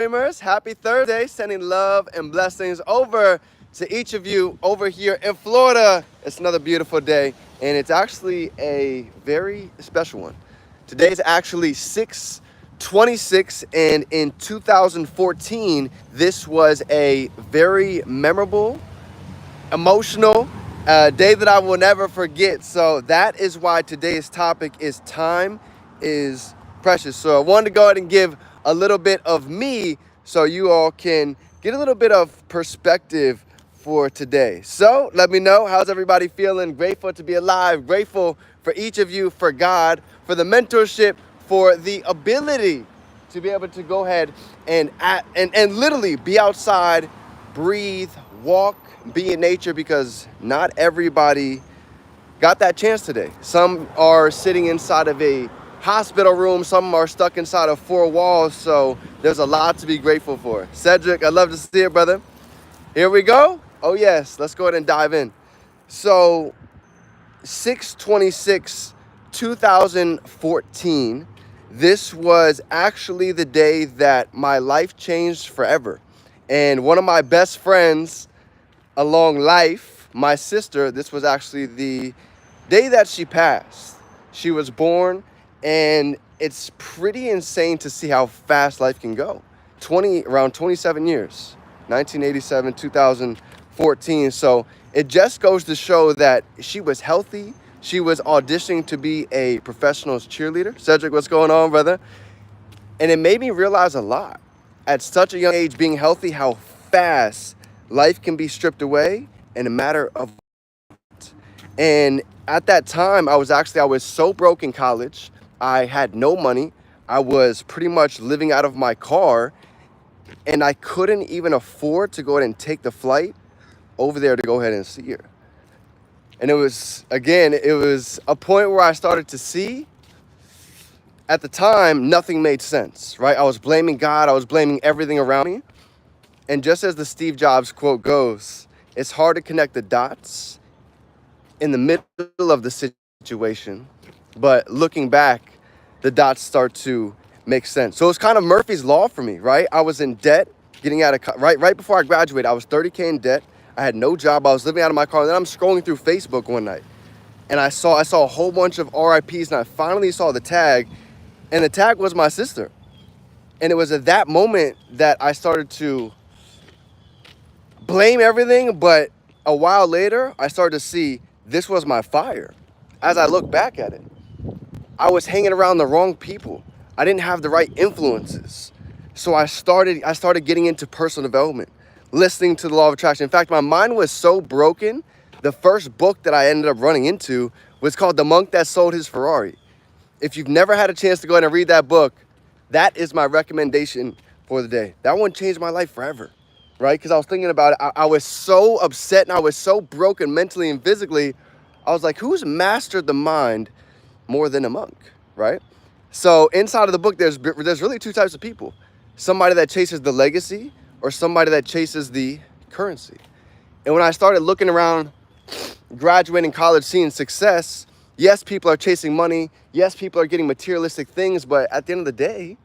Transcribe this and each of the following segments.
Dreamers. Happy Thursday. Sending love and blessings over to each of you over here in Florida. It's another beautiful day, and it's actually a very special one. Today is actually 6/26, and in 2014, this was a very memorable, emotional day that I will never forget. So that is why today's topic is time is precious. So I wanted to go ahead and give a little bit of me so you all can get a little bit of perspective for today. So let me know, how's everybody feeling? Grateful to be alive, grateful for each of you, for God, for the mentorship, for the ability to be able to go ahead and literally be outside, breathe, walk, be in nature, because not everybody got that chance today. Some are sitting inside of a hospital room, some are stuck inside of four walls, so there's a lot to be grateful for. Cedric, I'd love to see it, brother. Here we go. Oh yes, let's go ahead and dive in. So 6/26, 2014, this was actually the day that my life changed forever. And one of my best friends along life, my sister, this was actually the day that she passed. She was born, and it's pretty insane to see how fast life can go. Around 27 years, 1987, 2014. So it just goes to show that she was healthy. She was auditioning to be a professional cheerleader. Cedric, what's going on, brother? And it made me realize a lot. At such a young age, being healthy, how fast life can be stripped away in a matter of. And at that time, I was so broke in college. I had no money. I was pretty much living out of my car, and I couldn't even afford to go ahead and take the flight over there to go ahead and see her. And it was a point where I started to see, at the time, nothing made sense, right? I was blaming God. I was blaming everything around me. And just as the Steve Jobs quote goes, it's hard to connect the dots in the middle of the situation, but looking back, the dots start to make sense. So it's kind of Murphy's Law for me, right? I was in debt, getting out of right before I graduated. I was 30K in debt. I had no job. I was living out of my car. And then I'm scrolling through Facebook one night, and I saw a whole bunch of RIPs, and I finally saw the tag, and the tag was my sister. And it was at that moment that I started to blame everything, but a while later, I started to see this was my fire. As I look back at it, I was hanging around the wrong people. I didn't have the right influences. So I started getting into personal development, listening to the law of attraction. In fact, my mind was so broken, the first book that I ended up running into was called The Monk That Sold His Ferrari. If you've never had a chance to go ahead and read that book, that is my recommendation for the day. That one changed my life forever, right? Because I was thinking about it. I was so upset, and I was so broken mentally and physically. I was like, who's mastered the mind more than a monk, right? So inside of the book, there's really two types of people. Somebody that chases the legacy, or somebody that chases the currency. And when I started looking around, graduating college, seeing success, yes, people are chasing money. Yes, people are getting materialistic things. But at the end of the day,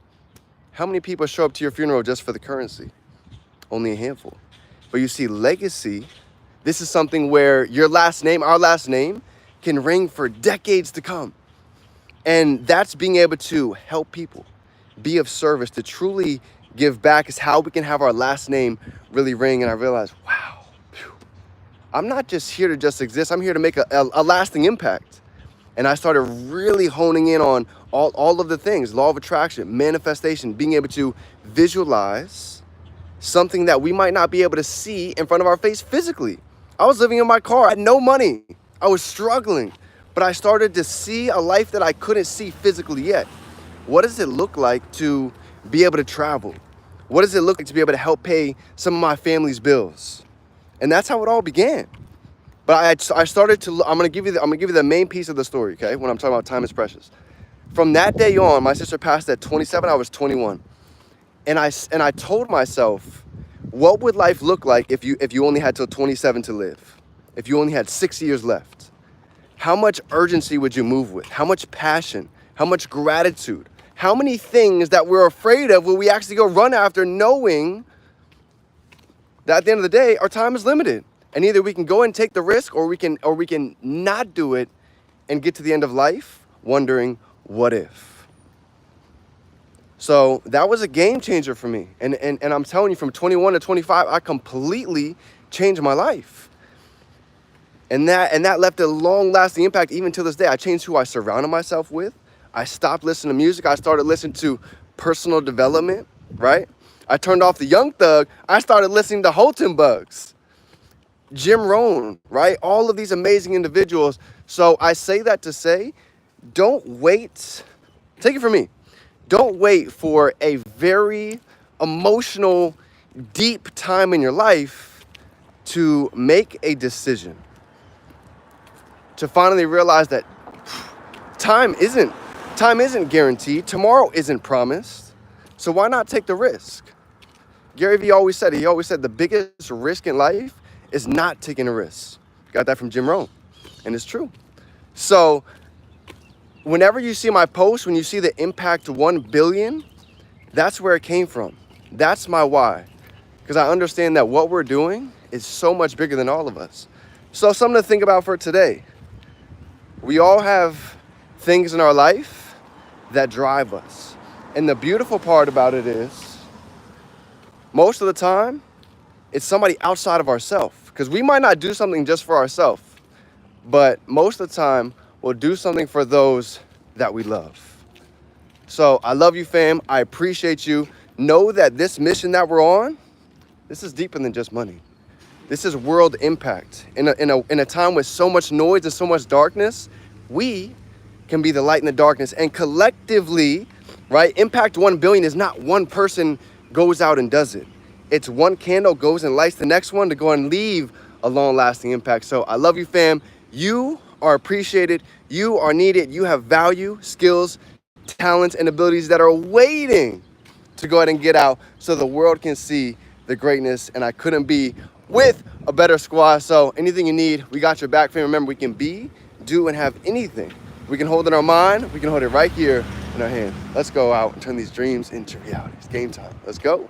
how many people show up to your funeral just for the currency? Only a handful. But you see, legacy, this is something where your last name, our last name, can ring for decades to come. And that's being able to help people, be of service, to truly give back is how we can have our last name really ring. And I realized, wow, I'm not just here to just exist. I'm here to make a lasting impact. And I started really honing in on all of the things, law of attraction, manifestation, being able to visualize something that we might not be able to see in front of our face physically. I was living in my car. I had no money. I was struggling. But I started to see a life that I couldn't see physically yet. What does it look like to be able to travel? What does it look like to be able to help pay some of my family's bills? And that's how it all began. But I started to. I'm gonna give you the main piece of the story, okay? When I'm talking about time is precious. From that day on, my sister passed at 27. I was 21, and I told myself, what would life look like if you only had till 27 to live? If you only had 6 years left? How much urgency would you move with? How much passion? How much gratitude? How many things that we're afraid of will we actually go run after, knowing that at the end of the day, our time is limited, and either we can go and take the risk, or we can not do it and get to the end of life wondering, what if? So that was a game changer for me. And I'm telling you, from 21 to 25, I completely changed my life. And that left a long-lasting impact even to this day. I changed who I surrounded myself with. I stopped listening to music. I started listening to personal development, right? I turned off the Young Thug. I started listening to Holton Bugs, Jim Rohn, right? All of these amazing individuals. So I say that to say, don't wait. Take it from me. Don't wait for a very emotional, deep time in your life to make a decision, to finally realize that time isn't guaranteed. Tomorrow isn't promised. So why not take the risk? Gary Vee always said the biggest risk in life is not taking a risk. Got that from Jim Rohn. And it's true. So whenever you see my post, when you see the impact 1 billion, that's where it came from. That's my why. Because I understand that what we're doing is so much bigger than all of us. So something to think about for today. We all have things in our life that drive us. And the beautiful part about it is, most of the time, it's somebody outside of ourselves. Because we might not do something just for ourselves, but most of the time, we'll do something for those that we love. So I love you, fam. I appreciate you. Know that this mission that we're on, this is deeper than just money. This is world impact. In a time with so much noise and so much darkness, we can be the light in the darkness. And collectively, right, impact 1 billion is not one person goes out and does it. It's one candle goes and lights the next one to go and leave a long-lasting impact. So I love you, fam. You are appreciated. You are needed. You have value, skills, talents, and abilities that are waiting to go ahead and get out so the world can see the greatness. And I couldn't be with a better squad. So anything you need, we got your back, fam. Remember, we can be, do, and have anything. We can hold it in our mind. We can hold it right here in our hand. Let's go out and turn these dreams into reality. It's game time. Let's go.